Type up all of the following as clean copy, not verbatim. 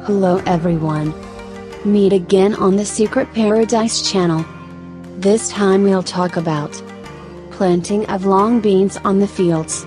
Hello everyone. Meet again on the Secret Paradise channel. This time we'll talk about planting of long beans on the fields.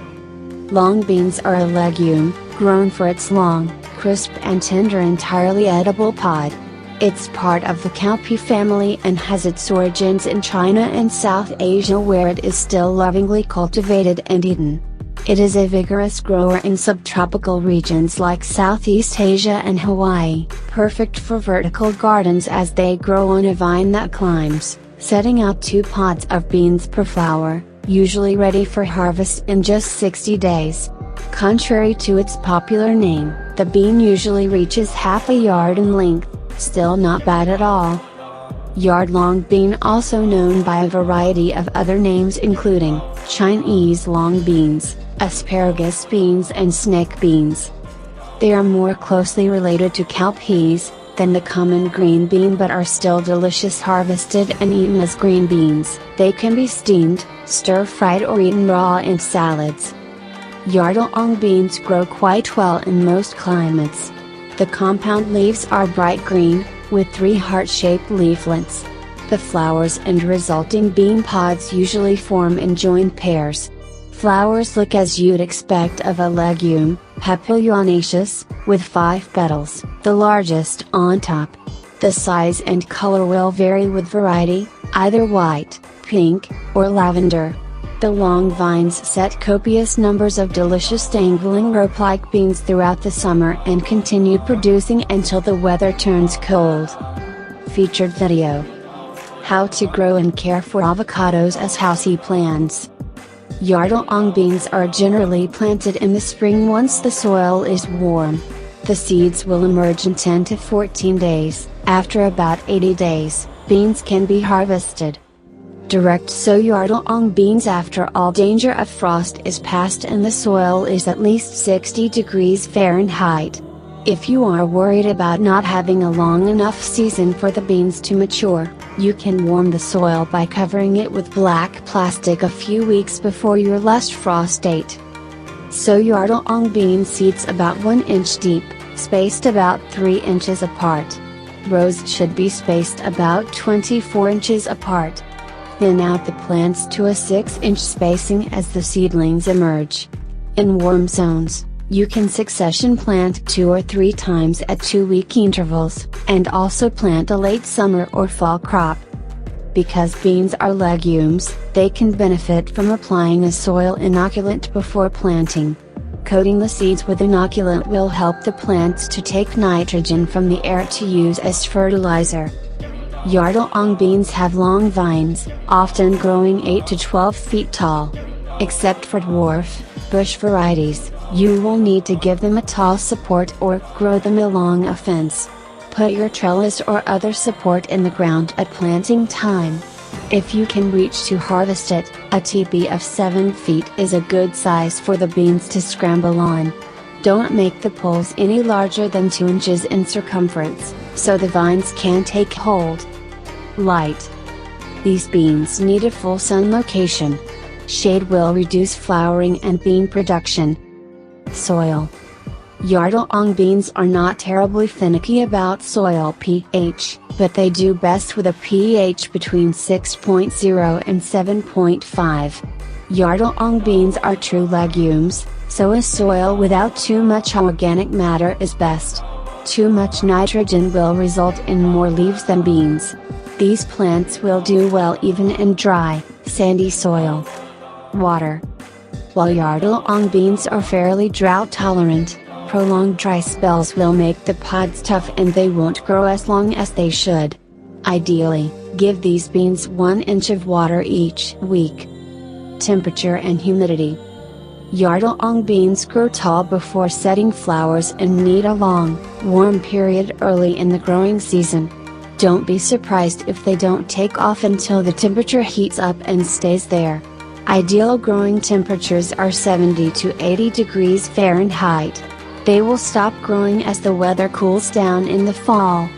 Long beans are a legume, grown for its long, crisp and tender entirely edible pod. It's part of the cowpea family and has its origins in China and South Asia, where it is still lovingly cultivated and eaten. It is a vigorous grower in subtropical regions like Southeast Asia and Hawaii, perfect for vertical gardens as they grow on a vine that climbs, setting out 2 pods of beans per flower, usually ready for harvest in just 60 days. Contrary to its popular name, the bean usually reaches half a yard in length, still not bad at all. Yard-long bean, also known by a variety of other names including Chinese long beans, asparagus beans and snake beans. They are more closely related to cowpeas than the common green bean, but are still delicious harvested and eaten as green beans. They can be steamed, stir-fried or eaten raw in salads. Yard-long beans grow quite well in most climates. The compound leaves are bright green, with 3 heart-shaped leaflets. The flowers and resulting bean pods usually form in joined pairs. Flowers look as you'd expect of a legume, papilionaceous, with 5 petals, the largest on top. The size and color will vary with variety, either white, pink, or lavender. The long vines set copious numbers of delicious dangling rope-like beans throughout the summer and continue producing until the weather turns cold. Featured video: How to grow and care for avocados as housey plants. Yard-long beans are generally planted in the spring once the soil is warm. The seeds will emerge in 10 to 14 days. After about 80 days, beans can be harvested. Direct sow yard-long beans after all danger of frost is past and the soil is at least 60 degrees Fahrenheit. If you are worried about not having a long enough season for the beans to mature, you can warm the soil by covering it with black plastic a few weeks before your last frost date. Sow yard-long bean seeds about 1 inch deep, spaced about 3 inches apart. Rows should be spaced about 24 inches apart. Thin out the plants to a 6-inch spacing as the seedlings emerge. In warm zones, you can succession plant 2 or 3 times at 2-week intervals, and also plant a late summer or fall crop. Because beans are legumes, they can benefit from applying a soil inoculant before planting. Coating the seeds with inoculant will help the plants to take nitrogen from the air to use as fertilizer. Yard-long beans have long vines, often growing 8 to 12 feet tall. Except for dwarf, bush varieties, you will need to give them a tall support or grow them along a fence. Put your trellis or other support in the ground at planting time. If you can reach to harvest it, a teepee of 7 feet is a good size for the beans to scramble on. Don't make the poles any larger than 2 inches in circumference, so the vines can take hold. Light. These beans need a full sun location. Shade will reduce flowering and bean production. Soil. Yard-long beans are not terribly finicky about soil pH, but they do best with a pH between 6.0 and 7.5. Yard-long beans are true legumes, so a soil without too much organic matter is best. Too much nitrogen will result in more leaves than beans. These plants will do well even in dry, sandy soil. Water. While yard-long beans are fairly drought tolerant, prolonged dry spells will make the pods tough and they won't grow as long as they should. Ideally, give these beans 1 inch of water each week. Temperature and humidity. Yard-long beans grow tall before setting flowers and need a long, warm period early in the growing season. Don't be surprised if they don't take off until the temperature heats up and stays there. Ideal growing temperatures are 70 to 80 degrees Fahrenheit. They will stop growing as the weather cools down in the fall.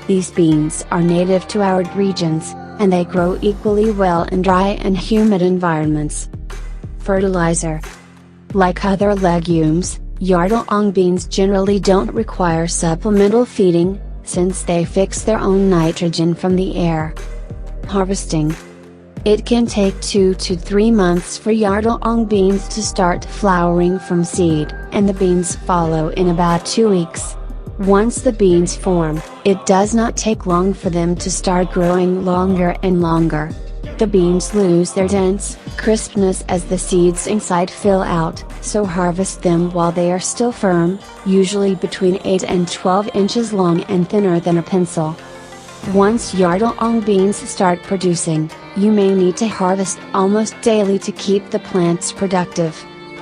These beans are native to arid regions, and they grow equally well in dry and humid environments. Fertilizer. Like other legumes, yardong beans generally don't require supplemental feeding, since they fix their own nitrogen from the air. Harvesting. It can take 2 to 3 months for yardong beans to start flowering from seed, and the beans follow in about 2 weeks. Once the beans form, it does not take long for them to start growing longer and longer. The beans lose their dense crispness as the seeds inside fill out, so harvest them while they are still firm, usually between 8 and 12 inches long and thinner than a pencil. Once yardong beans start producing, you may need to harvest almost daily to keep the plants productive.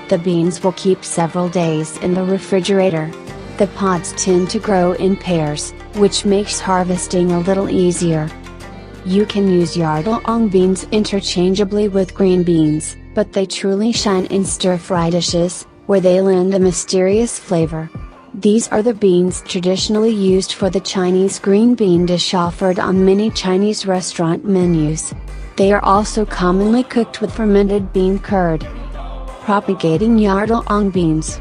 The beans will keep several days in the refrigerator. The pods tend to grow in pairs, which makes harvesting a little easier. You can use yardong beans interchangeably with green beans, but they truly shine in stir-fry dishes, where they lend a mysterious flavor. These are the beans traditionally used for the Chinese green bean dish offered on many Chinese restaurant menus. They are also commonly cooked with fermented bean curd. Propagating yardong beans.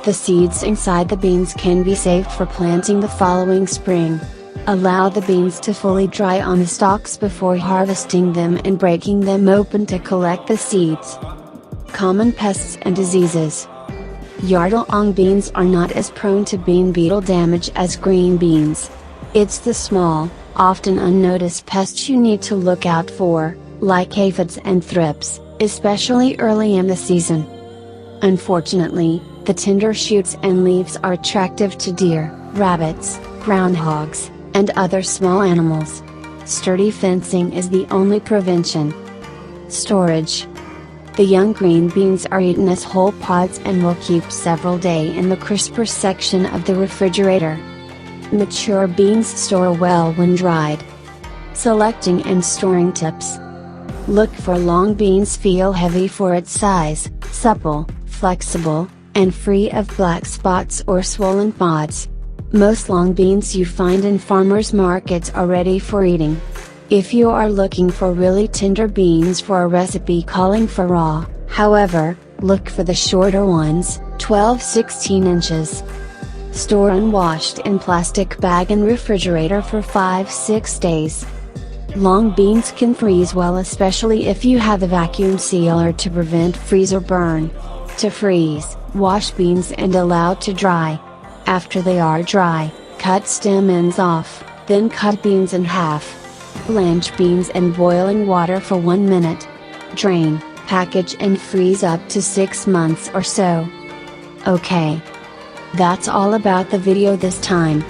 The seeds inside the beans can be saved for planting the following spring. Allow the beans to fully dry on the stalks before harvesting them and breaking them open to collect the seeds. Common pests and diseases. Yardong beans are not as prone to bean beetle damage as green beans. It's the small, often unnoticed pests you need to look out for, like aphids and thrips, especially early in the season. Unfortunately, the tender shoots and leaves are attractive to deer, rabbits, groundhogs, and other small animals. Sturdy fencing is the only prevention. Storage. The young green beans are eaten as whole pods and will keep several days in the crisper section of the refrigerator. Mature beans store well when dried. Selecting and storing tips. Look for long beans feel heavy for its size, supple, flexible, and free of black spots or swollen pods. Most long beans you find in farmers markets are ready for eating. If you are looking for really tender beans for a recipe calling for raw, however, look for the shorter ones, 12-16 inches. Store unwashed in plastic bag in refrigerator for 5-6 days. Long beans can freeze well, especially if you have a vacuum sealer to prevent freeze or burn. To freeze, wash beans and allow to dry. After they are dry, cut stem ends off, then cut beans in half. Blanch beans in boiling water for 1 minute. Drain, package and freeze up to 6 months or so. Okay. That's all about the video this time.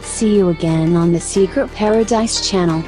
See you again on the Secret Paradise channel.